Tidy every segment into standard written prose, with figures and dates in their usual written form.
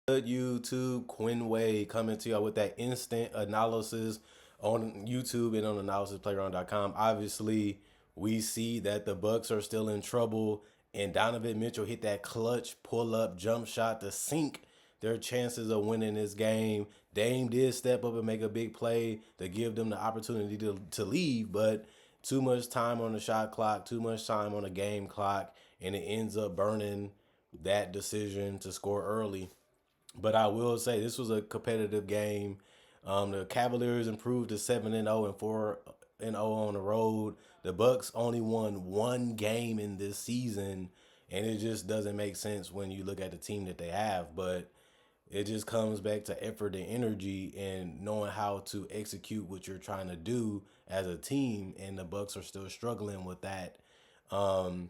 Good YouTube, Quinn Wade coming to y'all with that instant analysis on YouTube and on analysisplayground.com. Obviously, we see that the Bucks are still in trouble, and Donovan Mitchell hit that clutch pull-up jump shot to sink their chances of winning this game. Dame did step up and make a big play to give them the opportunity to leave, but too much time on the shot clock, too much time on the game clock, and it ends up burning that decision to score early. But I will say this was a competitive game. The Cavaliers improved to 7-0 and 4-0 on the road. The Bucks only won one game in this season, and it just doesn't make sense when you look at the team that they have. But it just comes back to effort and energy and knowing how to execute what you're trying to do as a team. And the Bucks are still struggling with that. Um,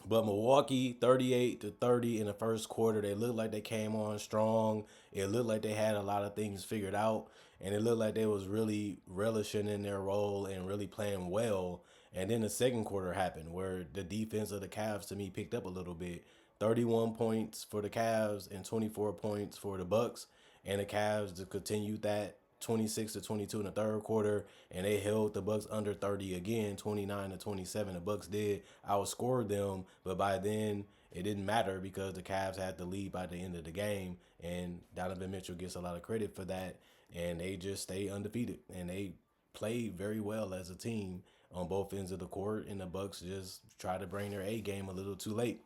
but Milwaukee, 38-30 in the first quarter, they looked like they came on strong. It looked like they had a lot of things figured out, and it looked like they was really relishing in their role and really playing well. And then the second quarter happened, where the defense of the Cavs to me picked up a little bit. 31 points for the Cavs and 24 points for the Bucks, and the Cavs to continue that 26-22 in the third quarter, and they held the Bucks under 30 again, 29-27. The Bucks did outscore them, but by then it didn't matter because the Cavs had the lead by the end of the game, and Donovan Mitchell gets a lot of credit for that, and they just stay undefeated, and they played very well as a team on both ends of the court, and the Bucks just try to bring their A game a little too late.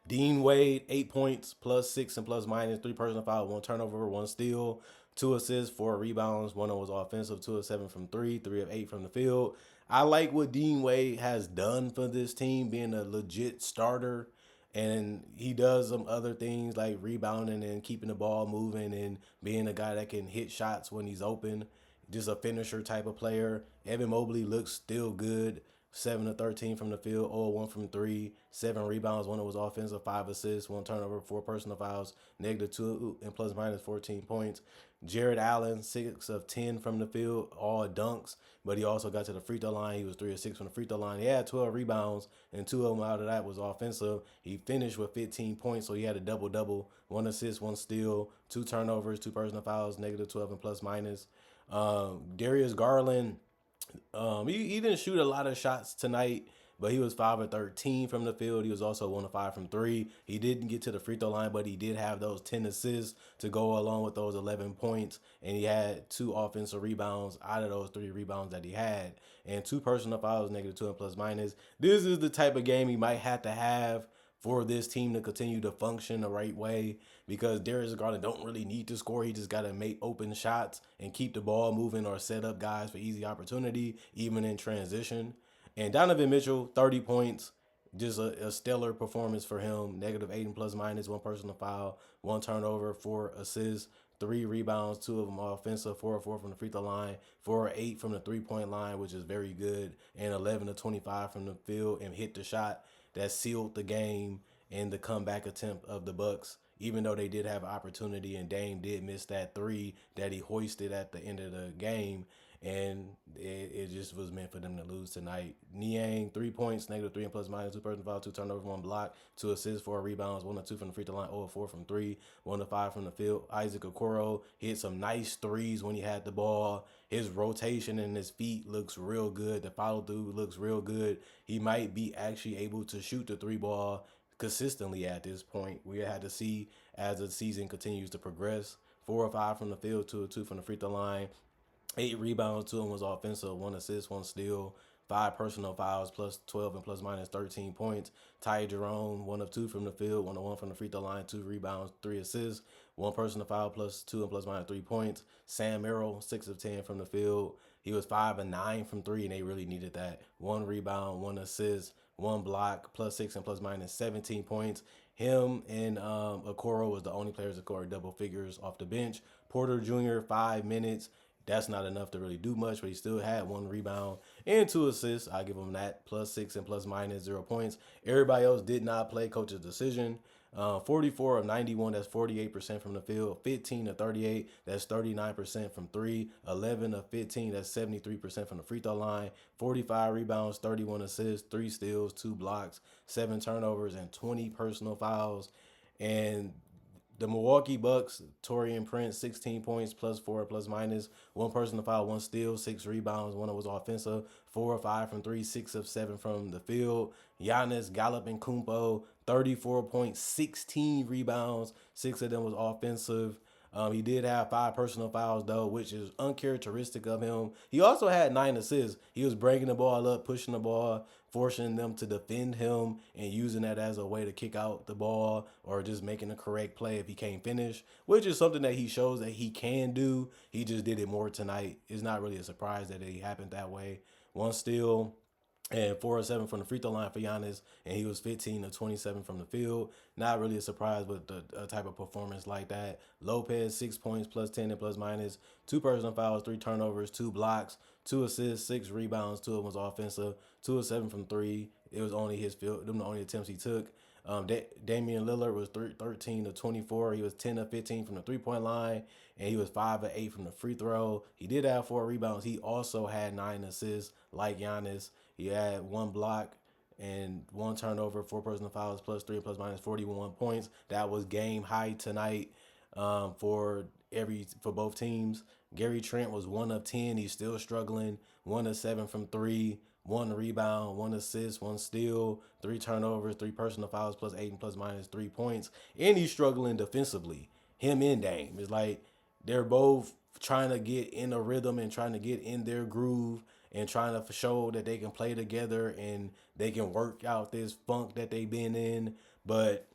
Dean Wade, 8 points, +6 and plus minus, three personal foul, one turnover, one steal, two assists, four rebounds. One of was offensive, 2 of 7 from three, 3 of 8 from the field. I like what Dean Wade has done for this team, being a legit starter. And he does some other things like rebounding and keeping the ball moving and being a guy that can hit shots when he's open. Just a finisher type of player. Evan Mobley looks still good. 7 of 13 from the field, 0 of 1 from three, 7 rebounds, one of was offensive, 5 assists, one turnover, four personal fouls, -2 and plus minus 14 points. Jared Allen, 6 of 10 from the field, all dunks, but he also got to the free throw line. He was 3 of 6 from the free throw line. He had 12 rebounds, and two of them out of that was offensive. He finished with 15 points, so he had a double double, 1 assist, one steal, two turnovers, two personal fouls, -12 and plus minus. Darius Garland, he didn't shoot a lot of shots tonight, but he was 5 of 13 from the field. He was also 1 of 5 from three. He didn't get to the free throw line, but he did have those 10 assists to go along with those 11 points. And he had two offensive rebounds out of those three rebounds that he had, and two personal fouls, -2 and plus minus. This is the type of game he might have to have for this team to continue to function the right way, because Darius Garland don't really need to score. He just got to make open shots and keep the ball moving or set up guys for easy opportunity, even in transition. And Donovan Mitchell, 30 points, just a stellar performance for him. -8 and plus minus, one personal foul, one turnover, 4 assists, three rebounds, two of them offensive, 4 of 4 from the free throw line, 4 of 8 from the 3 point line, which is very good, and 11 of 25 from the field, and hit the shot that sealed the game and the comeback attempt of the Bucks. Even though they did have an opportunity, and Dame did miss that three that he hoisted at the end of the game, and it just was meant for them to lose tonight. Niang, 3 points, -3 and plus minus, two personal foul, two turnovers, one block, two assists, four rebounds, 1 of 2 from the free throw line, 0 of 4 from three, 1 of 5 from the field. Isaac Okoro hit some nice threes when he had the ball. His rotation and his feet looks real good. The follow through looks real good. He might be actually able to shoot the three ball consistently at this point. We had to see as the season continues to progress. 4 of 5 from the field, 2 of 2 from the free throw line, 8 rebounds, two of them was offensive, 1 assist, one steal, five personal fouls, +12 and plus minus 13 points. Ty Jerome, 1 of 2 from the field, 1 of 1 from the free throw line, 2 rebounds, 3 assists, one personal foul, +2 and plus minus 3 points. Sam Merrill, 6 of 10 from the field. He was 5 of 9 from three, and they really needed that. One rebound, one assist, one block, +6 and plus minus 17 points. Him and Okoro was the only players that scored double figures off the bench. Porter Jr., 5 minutes. That's not enough to really do much, but he still had one rebound and two assists. I give him that. +6 and plus minus 0 points. Everybody else did not play. Coach's decision. 44 of 91, that's 48% from the field. 15 of 38, that's 39% from three. 11 of 15, that's 73% from the free throw line. 45 rebounds, 31 assists, three steals, two blocks, seven turnovers, and 20 personal fouls. And The Milwaukee Bucks, Torian Prince, 16 points, plus four, plus minus. One personal foul, one steal, six rebounds. One was offensive, 4 of 5 from three, 6 of 7 from the field. Giannis Gallup and Kumpo, 34 points, 16 rebounds. Six of them was offensive. He did have 5 personal fouls though, which is uncharacteristic of him. He also had 9 assists. He was breaking the ball up, pushing the ball, forcing them to defend him, and using that as a way to kick out the ball or just making a correct play if he can't finish, which is something that he shows that he can do. He just did it more tonight. It's not really a surprise that it happened that way. One steal and 4 of 7 from the free throw line for Giannis, and he was 15 of 27 from the field. Not really a surprise with the type of performance like that. Lopez, 6 points, plus 10 and plus minus. 2 personal fouls, 3 turnovers, 2 blocks, 2 assists, 6 rebounds. 2 of them was offensive. 2 of 7 from three. It was only his field. Them the only attempts he took. Damian Lillard was 13 of 24. He was 10 of 15 from the 3-point line, and he was 5 of 8 from the free throw. He did have 4 rebounds. He also had 9 assists, like Giannis. He had 1 block and 1 turnover, 4 personal fouls, plus three, plus minus 41 points. That was game high tonight for both teams. Gary Trent was 1 of 10. He's still struggling. 1 of 7 from three. 1 rebound, 1 assist, 1 steal, 3 turnovers, 3 personal fouls, plus 8 and plus minus 3 points. And he's struggling defensively. Him and Dame. It's like they're both trying to get in a rhythm and trying to get in their groove and trying to show that they can play together and they can work out this funk that they've been in. But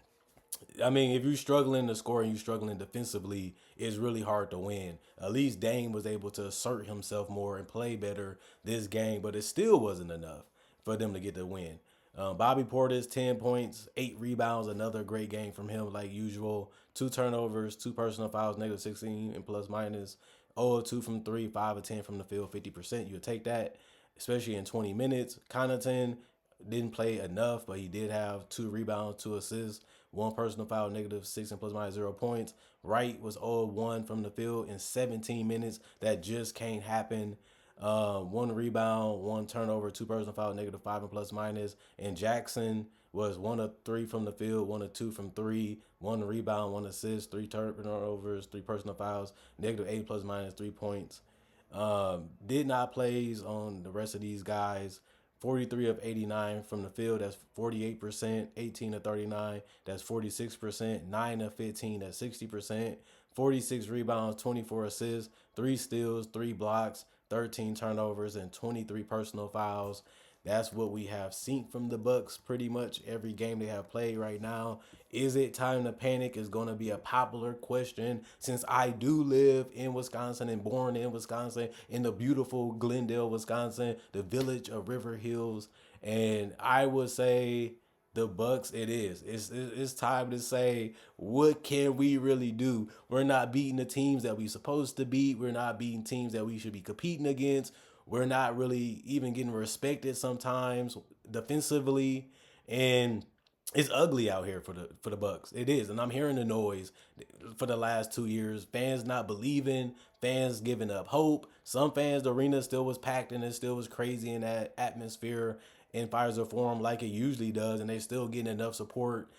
I mean, if you're struggling to score and you're struggling defensively, it's really hard to win. At least Dame was able to assert himself more and play better this game, but it still wasn't enough for them to get the win. Bobby Portis, 10 points, 8 rebounds, another great game from him like usual. 2 turnovers, 2 personal fouls, -16 and plus minus. 0 of 2 from three, 5 of 10 from the field, 50%. You'll take that, especially in 20 minutes. Connaughton didn't play enough, but he did have 2 rebounds, 2 assists, 1 personal foul, -6 and plus minus 0 points. Wright was 0 of 1 from the field in 17 minutes. That just can't happen. 1 rebound, 1 turnover, 2 personal foul, -5 and plus minus. And Jackson was 1 of 3 from the field, 1 of 2 from three, 1 rebound, 1 assist, 3 turnovers, 3 personal fouls, -8 plus minus 3 points. Did not plays on the rest of these guys. 43 of 89 from the field, that's 48%. 18 of 39, that's 46%. 9 of 15, that's 60%. 46 rebounds, 24 assists, 3 steals, 3 blocks, 13 turnovers, and 23 personal fouls. That's what we have seen from the Bucks pretty much every game they have played right now. Is it time to panic is going to be a popular question since I do live in Wisconsin and born in Wisconsin, in the beautiful Glendale, Wisconsin, the village of River Hills. And I would say the Bucks, it is. It's time to say, what can we really do? We're not beating the teams that we're supposed to beat. We're not beating teams that we should be competing against. We're not really even getting respected sometimes defensively, and it's ugly out here for the Bucks. It is, and I'm hearing the noise for the last 2 years. Fans not believing, fans giving up hope. Some fans, the arena still was packed and it still was crazy in that atmosphere in Pfizer Forum like it usually does, and they still getting enough support,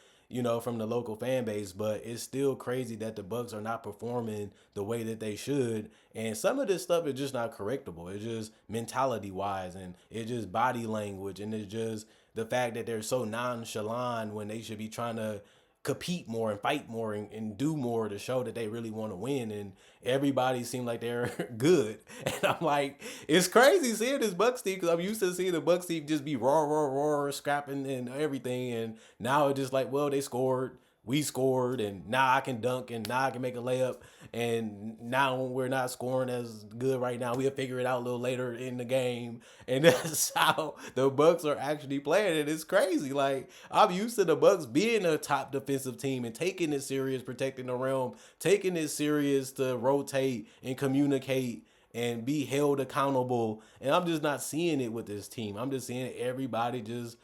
from the local fan base. But it's still crazy that the Bucks are not performing the way that they should. And some of this stuff is just not correctable. It's just mentality wise, and it's just body language, and it's just the fact that they're so nonchalant when they should be trying to compete more and fight more and do more to show that they really want to win. And everybody seemed like they're good. And I'm like, it's crazy seeing this Bucks team, because I'm used to seeing the Bucks team just be raw, scrapping and everything. And now it's just like, well, they scored. We scored, and now I can dunk, and now I can make a layup, and now we're not scoring as good right now. We'll figure it out a little later in the game, and that's how the Bucks are actually playing. And it's crazy. Like, I'm used to the Bucks being a top defensive team and taking it serious, protecting the realm, taking it serious to rotate and communicate and be held accountable. And I'm just not seeing it with this team. I'm just seeing everybody just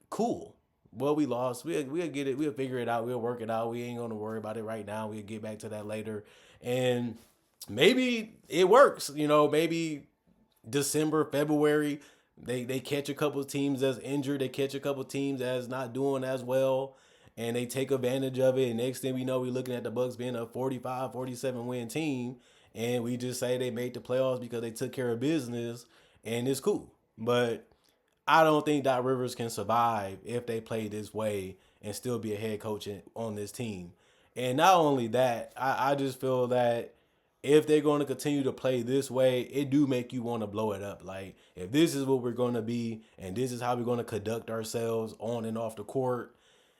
cool. Well, we lost. We'll get it. We'll figure it out. We'll work it out. We ain't going to worry about it right now. We'll get back to that later. And maybe it works. Maybe December, February, they catch a couple of teams that's injured. They catch a couple of teams that's not doing as well. and they take advantage of it. And next thing we know, we're looking at the Bucks being a 45, 47 win team, and we just say they made the playoffs because they took care of business, and it's cool. But I don't think Doc Rivers can survive if they play this way and still be a head coach on this team. And not only that, I just feel that if they're going to continue to play this way, it do make you want to blow it up. Like, if this is what we're going to be and this is how we're going to conduct ourselves on and off the court,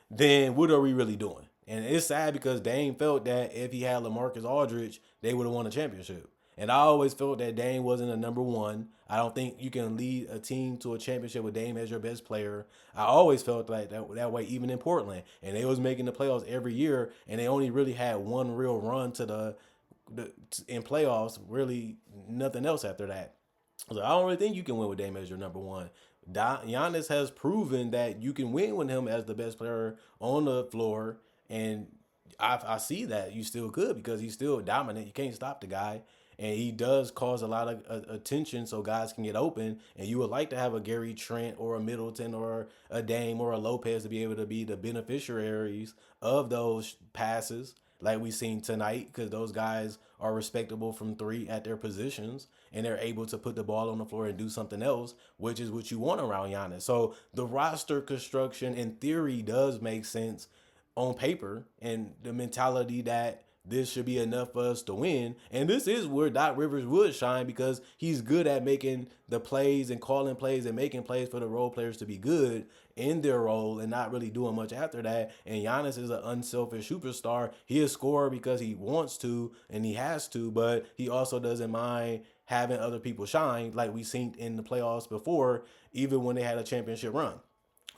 then what are we really doing? And it's sad because Dame felt that if he had LaMarcus Aldridge, they would have won a championship. And I always felt that Dame wasn't a number one. I don't think you can lead a team to a championship with Dame as your best player. I always felt like that way, even in Portland. And they was making the playoffs every year, and they only really had one real run to the in playoffs. Really, nothing else after that. So I don't really think you can win with Dame as your number one. Giannis has proven that you can win with him as the best player on the floor, and I see that you still could because he's still dominant. You can't stop the guy, and he does cause a lot of attention so guys can get open. And you would like to have a Gary Trent or a Middleton or a Dame or a Lopez to be able to be the beneficiaries of those passes like we seen tonight, because those guys are respectable from three at their positions and they're able to put the ball on the floor and do something else, which is what you want around Giannis. So the roster construction in theory does make sense on paper, and the mentality that this should be enough for us to win. And this is where Doc Rivers would shine because he's good at making the plays and calling plays and making plays for the role players to be good in their role and not really doing much after that. And Giannis is an unselfish superstar. He'll score because he wants to and he has to, but he also doesn't mind having other people shine like we seen in the playoffs before, even when they had a championship run.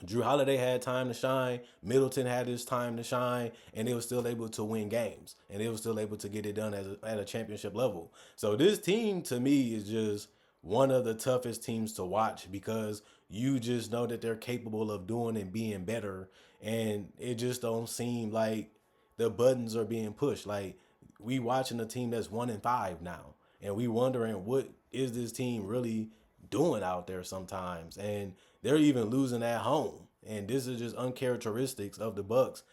Drew Holiday had time to shine. Middleton had his time to shine, and they were still able to win games, and they were still able to get it done at a championship level. So this team, to me, is just one of the toughest teams to watch because you just know that they're capable of doing and being better, and it just don't seem like the buttons are being pushed. Like, we watching a team that's 1-5 now, and we wondering what is this team really doing out there sometimes, and they're even losing at home. And this is just uncharacteristics of the Bucks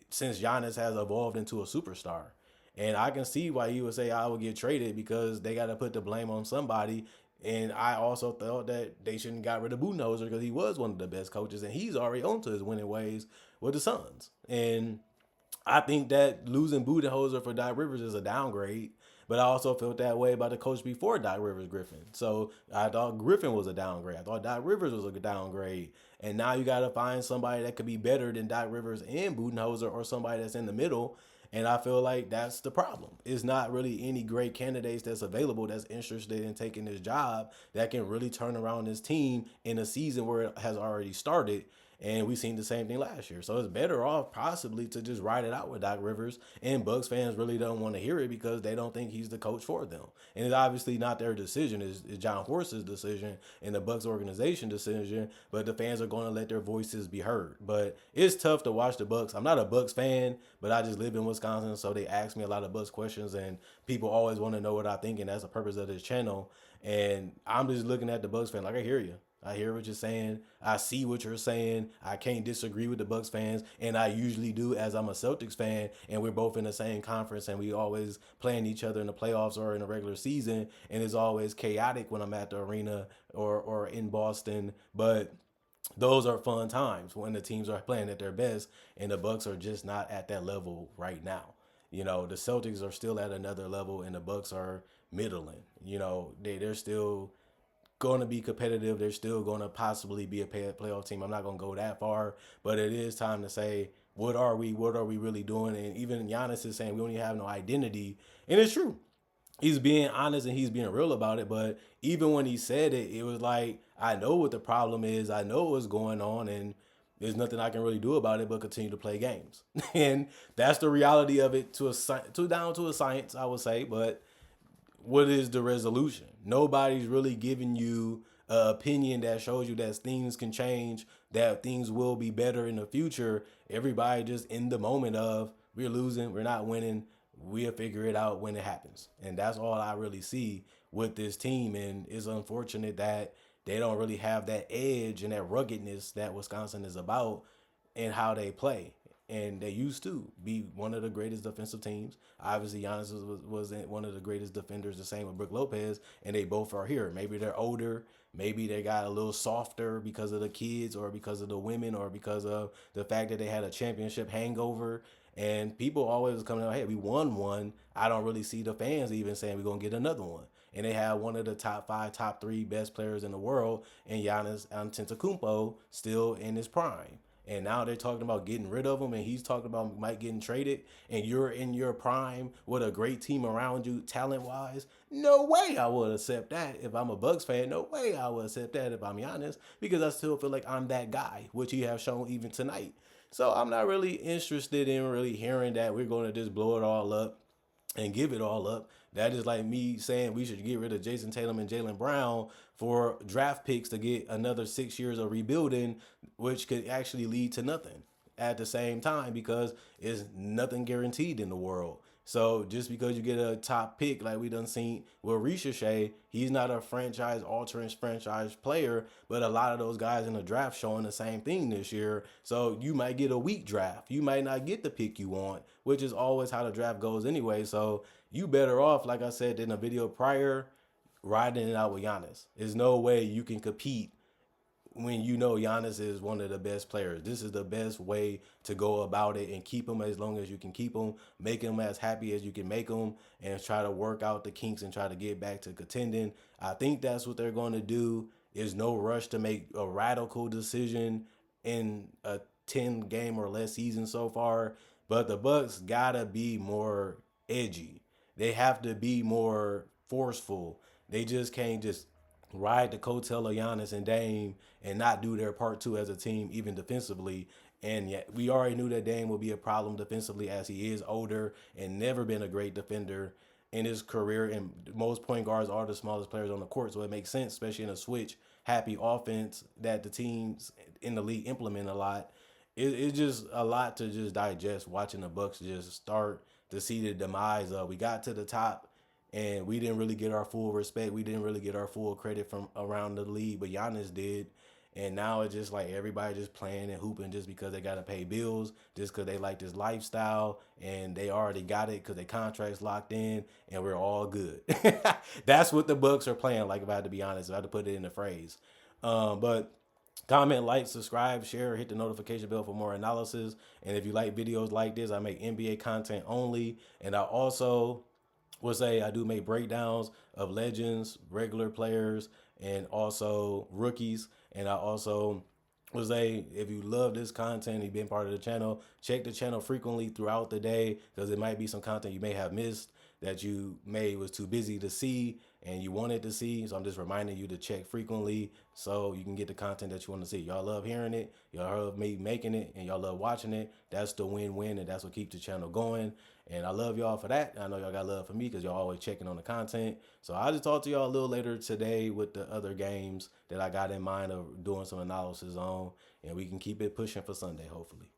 since Giannis has evolved into a superstar. And I can see why you would say I would get traded because they got to put the blame on somebody. And I also thought that they shouldn't got rid of Budenholzer because he was one of the best coaches and he's already onto his winning ways with the Suns. And I think that losing Budenholzer for Doc Rivers is a downgrade. But I also felt that way about the coach before Doc Rivers, Griffin. So I thought Griffin was a downgrade. I thought Doc Rivers was a downgrade. And now you got to find somebody that could be better than Doc Rivers and Budenholzer, or somebody that's in the middle. And I feel like that's the problem. It's not really any great candidates that's available that's interested in taking this job that can really turn around this team in a season where it has already started. And we seen the same thing last year. So it's better off possibly to just ride it out with Doc Rivers. And Bucks fans really don't want to hear it because they don't think he's the coach for them. And it's obviously not their decision. It's John Horst's decision and the Bucks organization decision. But the fans are going to let their voices be heard. But it's tough to watch the Bucks. I'm not a Bucks fan, but I just live in Wisconsin. So they ask me a lot of Bucks questions. And people always want to know what I think. And that's the purpose of this channel. And I'm just looking at the Bucks fan like, I hear you. I hear what you're saying. I see what you're saying. I can't disagree with the Bucks fans, and I usually do as I'm a Celtics fan, and we're both in the same conference, and we always playing each other in the playoffs or in the regular season, and it's always chaotic when I'm at the arena or in Boston. But those are fun times when the teams are playing at their best, and the Bucks are just not at that level right now. You know, the Celtics are still at another level, and the Bucks are middling. You know, they're still going to be competitive. They're still going to possibly be a playoff team. I'm not going to go that far, but it is time to say, what are we? What are we really doing? And even Giannis is saying we don't even have no identity, and it's true. He's being honest and he's being real about it. But even when he said it, it was like, I know what the problem is. I know what's going on, and there's nothing I can really do about it but continue to play games. And that's the reality of it to down to a science, I would say. But what is the resolution? Nobody's really giving you an opinion that shows you that things can change, that things will be better in the future. Everybody just in the moment of, we're losing, we're not winning, we'll figure it out when it happens. And that's all I really see with this team. And it's unfortunate that they don't really have that edge and that ruggedness that Wisconsin is about in how they play. and they used to be one of the greatest defensive teams. Obviously, Giannis was one of the greatest defenders. The same with Brook Lopez, and they both are here. Maybe they're older. Maybe they got a little softer because of the kids, or because of the women, or because of the fact that they had a championship hangover. And people always coming out, hey, we won one. I don't really see the fans even saying we're gonna get another one. And they have one of the top five, top three best players in the world, and Giannis Antetokounmpo still in his prime. And now they're talking about getting rid of him, and he's talking about Mike getting traded, and you're in your prime with a great team around you, talent wise. No way I would accept that if I'm a Bucks fan. No way I would accept that if I'm Giannis, because I still feel like I'm that guy, which he has shown even tonight. So I'm not really interested in really hearing that we're going to just blow it all up and give it all up. That is like me saying we should get rid of Jason Tatum and Jaylen Brown for draft picks to get another 6 years of rebuilding, which could actually lead to nothing at the same time, because it's nothing guaranteed in the world. So just because you get a top pick, like we done seen with Ricochet, he's not a franchise altering franchise player, but a lot of those guys in the draft showing the same thing this year. So you might get a weak draft. You might not get the pick you want, which is always how the draft goes anyway. So you better off, like I said in a video prior, riding it out with Giannis. There's no way you can compete when you know Giannis is one of the best players. This is the best way to go about it and keep him as long as you can keep him, make him as happy as you can make him, and try to work out the kinks and try to get back to contending. I think that's what they're going to do. There's no rush to make a radical decision in a 10 game or less season so far, but the Bucks gotta be more edgy. They have to be more forceful. They just can't just ride the coattail of Giannis and Dame and not do their part too as a team, even defensively. And yet we already knew that Dame would be a problem defensively, as he is older and never been a great defender in his career. And most point guards are the smallest players on the court, so it makes sense, especially in a switch happy offense that the teams in the league implement a lot. It's just a lot to just digest watching the Bucks just start to see the demise of. We got to the top and we didn't really get our full respect. We didn't really get our full credit from around the league, but Giannis did. And now it's just like everybody just playing and hooping just because they got to pay bills, just because they like this lifestyle, and they already got it because their contract's locked in, and we're all good. That's what the Bucks are playing like, if I had to be honest, if I had to put it in a phrase. But comment, like, subscribe, share, hit the notification bell for more analysis. And if you like videos like this, I make NBA content only. And I also will say I do make breakdowns of legends, regular players, and also rookies. And I also will say, if you love this content, you've been part of the channel, check the channel frequently throughout the day, because it might be some content you may have missed that you may was too busy to see and you wanted to see. So I'm just reminding you to check frequently so you can get the content that you want to see. Y'all love hearing it, y'all love me making it, and y'all love watching it. That's the win-win, and that's what keeps the channel going. And I love y'all for that. I know y'all got love for me because y'all always checking on the content. So I'll just talk to y'all a little later today with the other games that I got in mind of doing some analysis on, and we can keep it pushing for Sunday, hopefully.